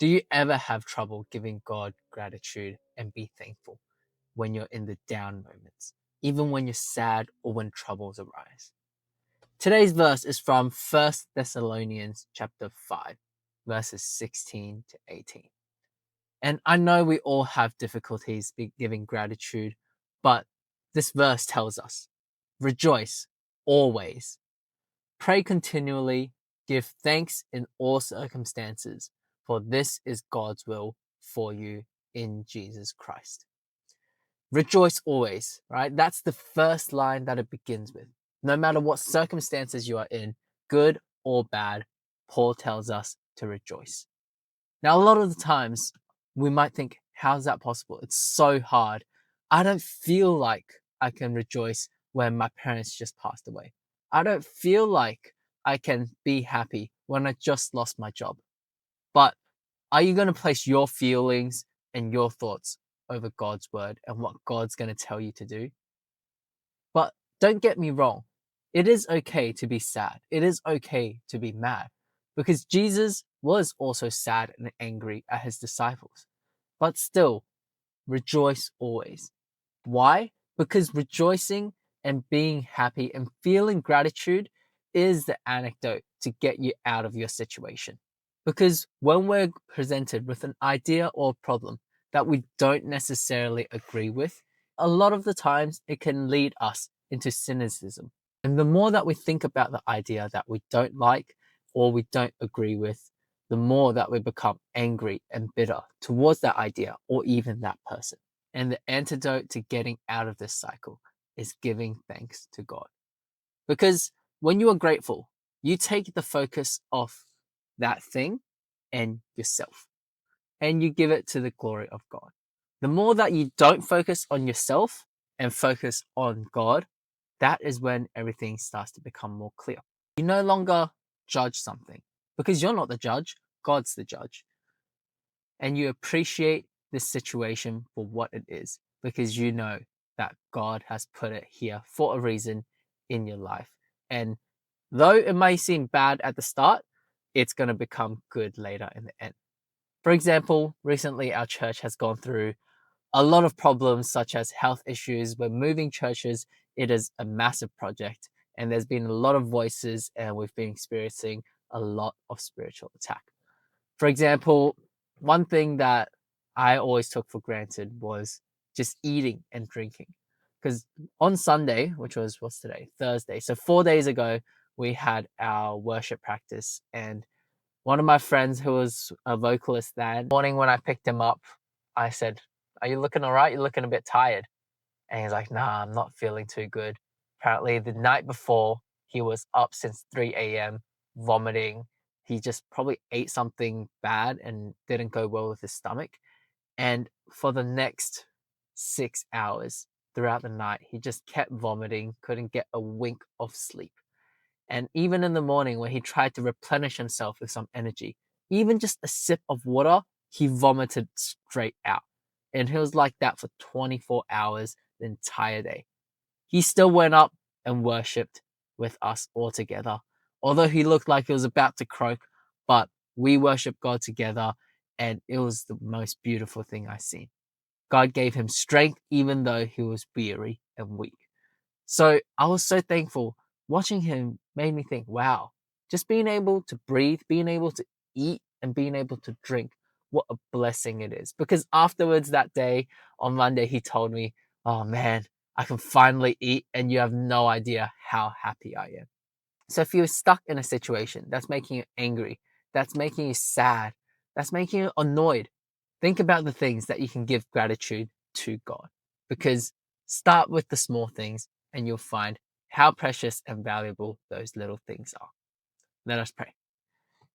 Do you ever have trouble giving God gratitude and be thankful when you're in the down moments, even when you're sad or when troubles arise? Today's verse is from First Thessalonians chapter 5, verses 16 to 18. And I know we all have difficulties giving gratitude, but this verse tells us, rejoice always, pray continually, give thanks in all circumstances, for this is God's will for you in Jesus Christ. Rejoice always, right? That's the first line that it begins with. No matter what circumstances you are in, good or bad, Paul tells us to rejoice. Now, a lot of the times we might think, how's that possible? It's so hard. I don't feel like I can rejoice when my parents just passed away. I don't feel like I can be happy when I just lost my job. But are you going to place your feelings and your thoughts over God's word and what God's going to tell you to do? But don't get me wrong. It is okay to be sad. It is okay to be mad because Jesus was also sad and angry at his disciples. But still, rejoice always. Why? Because rejoicing and being happy and feeling gratitude is the antidote to get you out of your situation. Because when we're presented with an idea or problem that we don't necessarily agree with, a lot of the times it can lead us into cynicism. And the more that we think about the idea that we don't like or we don't agree with, the more that we become angry and bitter towards that idea or even that person. And the antidote to getting out of this cycle is giving thanks to God. Because when you are grateful, you take the focus off that thing and yourself, and you give it to the glory of God. The more that you don't focus on yourself and focus on God, that is when everything starts to become more clear. You no longer judge something because you're not the judge, God's the judge. And you appreciate this situation for what it is because you know that God has put it here for a reason in your life. And though it may seem bad at the start, it's going to become good later in the end. For example, recently our church has gone through a lot of problems such as health issues. We're moving churches. It is a massive project and there's been a lot of voices and we've been experiencing a lot of spiritual attack. For example, one thing that I always took for granted was just eating and drinking. Because on Sunday, which was, what's today? Thursday. So 4 days ago, we had our worship practice. And one of my friends who was a vocalist that morning when I picked him up, I said, are you looking all right? You're looking a bit tired. And he's like, nah, I'm not feeling too good. Apparently the night before, he was up since 3 a.m. vomiting. He just probably ate something bad and didn't go well with his stomach. And for the next 6 hours throughout the night, he just kept vomiting, couldn't get a wink of sleep. And even in the morning, when he tried to replenish himself with some energy, even just a sip of water, he vomited straight out. And he was like that for 24 hours the entire day. He still went up and worshipped with us all together. Although he looked like he was about to croak, but we worshiped God together, and it was the most beautiful thing I've seen. God gave him strength even though he was weary and weak. So I was so thankful. Watching him made me think, wow, just being able to breathe, being able to eat, and being able to drink, what a blessing it is. Because afterwards that day on Monday, he told me, oh man, I can finally eat, and you have no idea how happy I am. So if you're stuck in a situation that's making you angry, that's making you sad, that's making you annoyed, think about the things that you can give gratitude to God. Because start with the small things and you'll find how precious and valuable those little things are. Let us pray.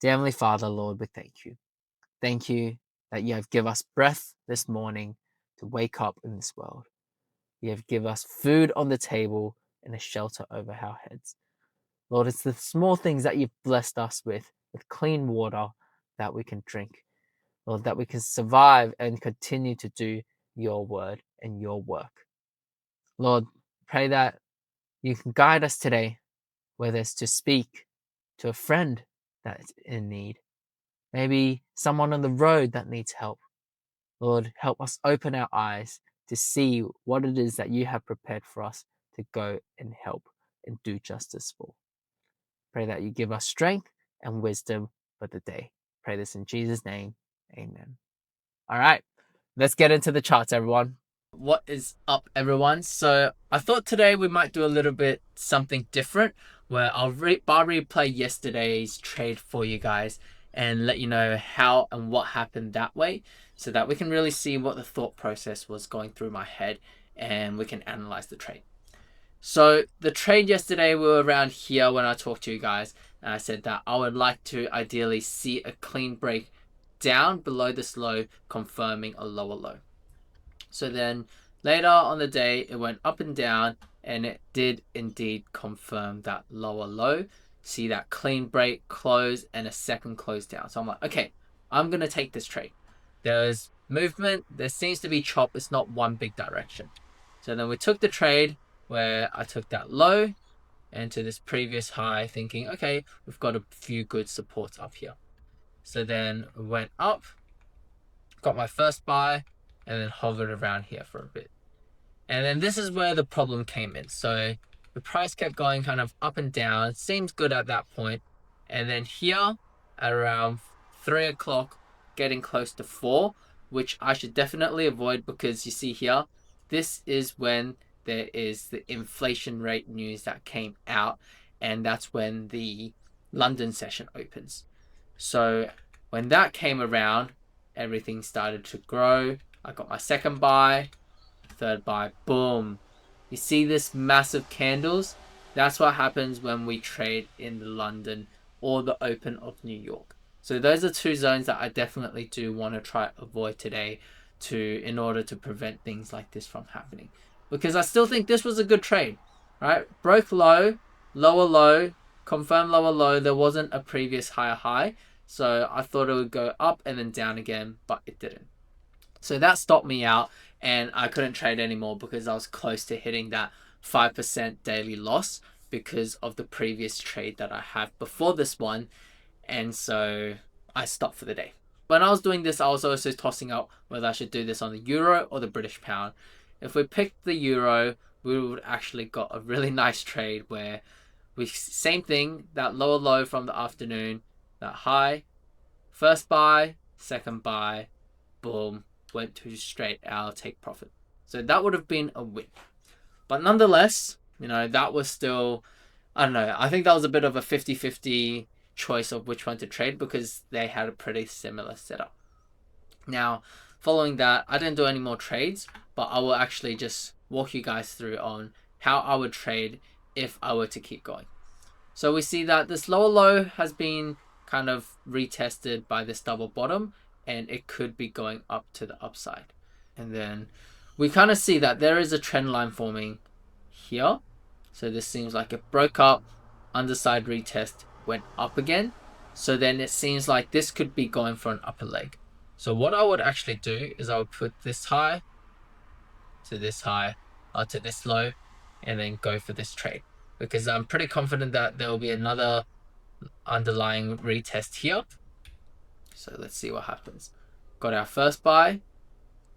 Dear Heavenly Father, Lord, we thank you. Thank you that you have given us breath this morning to wake up in this world. You have given us food on the table and a shelter over our heads. Lord, it's the small things that you've blessed us with clean water that we can drink. Lord, that we can survive and continue to do your word and your work. Lord, pray that you can guide us today, whether it's to speak to a friend that's in need, maybe someone on the road that needs help. Lord, help us open our eyes to see what it is that you have prepared for us to go and help and do justice for. Pray that you give us strength and wisdom for the day. Pray this in Jesus' name. Amen. All right, let's get into the charts, everyone. What is up, everyone? So I thought today we might do a little bit something different where I'll bar replay yesterday's trade for you guys and let you know how and what happened that way so that we can really see what the thought process was going through my head and we can analyze the trade. So the trade yesterday, we were around here when I talked to you guys, and I said that I would like to ideally see a clean break down below this low, confirming a lower low. So then later on the day, it went up and down, and it did indeed confirm that lower low. See that clean break, close, and a second close down. So I'm like, okay, I'm going to take this trade. There's movement. There seems to be chop. It's not one big direction. So then we took the trade where I took that low and to this previous high thinking, okay, we've got a few good supports up here. So then we went up, got my first buy, and then hovered around here for a bit. And then this is where the problem came in. So the price kept going kind of up and down. Seems good at that point. And then here at around 3 o'clock, getting close to 4, which I should definitely avoid because you see here, this is when there is the inflation rate news that came out. And that's when the London session opens. So when that came around, everything started to grow. I got my second buy, third buy, boom. You see this massive candles? That's what happens when we trade in the London or the open of New York. So those are two zones that I definitely do want to try avoid today in order to prevent things like this from happening. Because I still think this was a good trade, right? Broke low, lower low, confirmed lower low. There wasn't a previous higher high. So I thought it would go up and then down again, but it didn't. So that stopped me out and I couldn't trade anymore because I was close to hitting that 5% daily loss because of the previous trade that I have before this one. And so I stopped for the day. When I was doing this, I was also tossing up whether I should do this on the euro or the British pound. If we picked the euro, we would actually got a really nice trade where we same thing, that lower low from the afternoon, that high, first buy, second buy, boom, went to straight I'll take profit. So that would have been a win. But nonetheless, that was still, I don't know, I think that was a bit of a 50-50 choice of which one to trade because they had a pretty similar setup. Now, following that, I didn't do any more trades, but I will actually just walk you guys through on how I would trade if I were to keep going. So we see that this lower low has been kind of retested by this double bottom and it could be going up to the upside. And then we kind of see that there is a trend line forming here. So this seems like it broke up, underside retest, went up again. So then it seems like this could be going for an upper leg. So what I would actually do is I would put this high to this high, to this low, and then go for this trade. Because I'm pretty confident that there will be another underlying retest here. So let's see what happens. Got our first buy.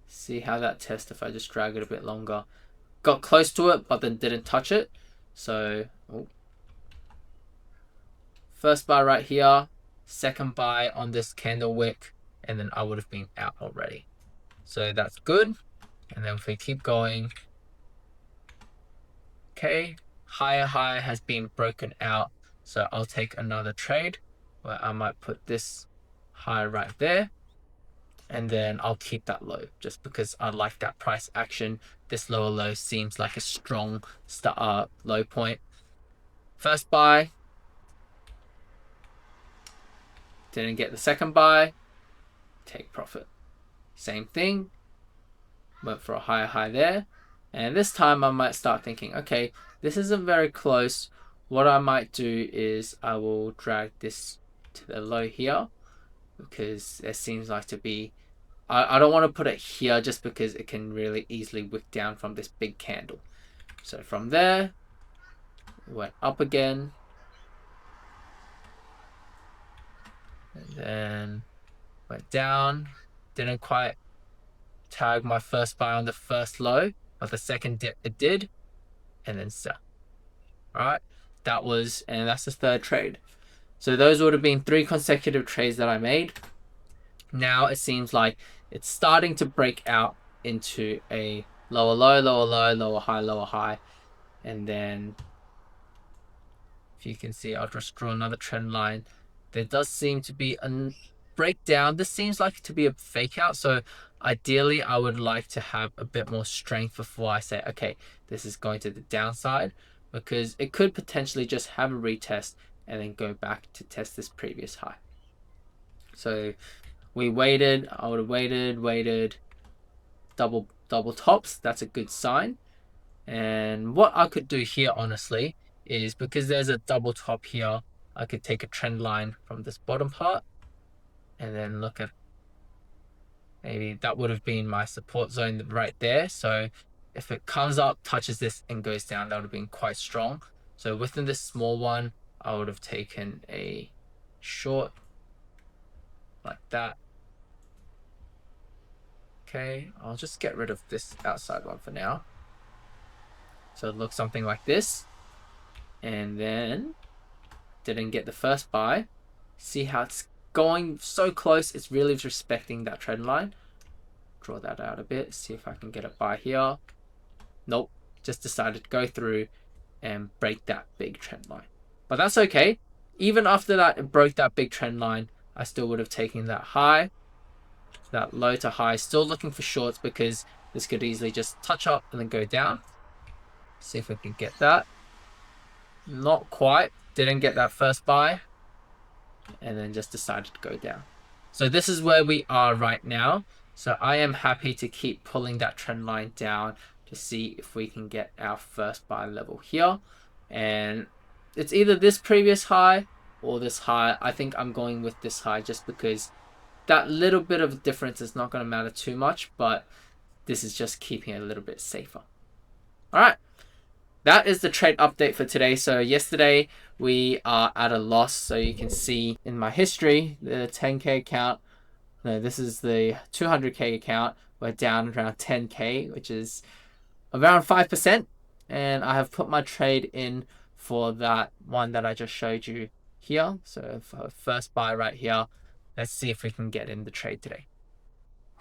See how that test if I just drag it a bit longer. Got close to it, but then didn't touch it. So, first buy right here. Second buy on this candle wick. And then I would have been out already. So that's good. And then if we keep going. Okay. Higher high has been broken out. So I'll take another trade where I might put this high right there. And then I'll keep that low just because I like that price action. This lower low seems like a strong low point. First buy. Didn't get the second buy. Take profit. Same thing. Went for a higher high there. And this time I might start thinking, okay, this isn't very close. What I might do is I will drag this to the low here because there seems like to be, I don't want to put it here just because it can really easily wick down from this big candle. So from there, it went up again. and then went down, didn't quite tag my first buy on the first low, but the second dip it did, and then sell. All right, and that's the third trade. So those would have been 3 consecutive trades that I made. Now it seems like it's starting to break out into a lower low, lower low, lower high, and then if you can see, I'll just draw another trend line. There does seem to be a breakdown. This seems like to be a fake out, so ideally I would like to have a bit more strength before I say, okay, this is going to the downside, because it could potentially just have a retest and then go back to test this previous high. So we waited, I would have waited, double tops, that's a good sign. And what I could do here, honestly, is because there's a double top here, I could take a trend line from this bottom part and then look at, maybe that would have been my support zone right there. So if it comes up, touches this and goes down, that would have been quite strong. So within this small one, I would have taken a short like that. Okay, I'll just get rid of this outside one for now. So it looks something like this. And then didn't get the first buy. See how it's going so close. It's really respecting that trend line. Draw that out a bit. See if I can get a buy here. Nope. Just decided to go through and break that big trend line. But that's okay. Even after that, it broke that big trend line. I still would have taken that high. That low to high. Still looking for shorts because this could easily just touch up and then go down. See if we can get that. Not quite. Didn't get that first buy. And then just decided to go down. So this is where we are right now. So I am happy to keep pulling that trend line down to see if we can get our first buy level here. And it's either this previous high or this high. I think I'm going with this high just because that little bit of difference is not going to matter too much, but this is just keeping it a little bit safer. All right. That is the trade update for today. So yesterday we are at a loss. So you can see in my history, the 10K account, no, this is the 200K account. We're down around 10K, which is around 5%. And I have put my trade in for that one that I just showed you here. So for first buy right here, let's see if we can get in the trade today.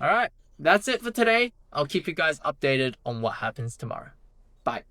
All right, that's it for today. I'll keep you guys updated on what happens tomorrow. Bye.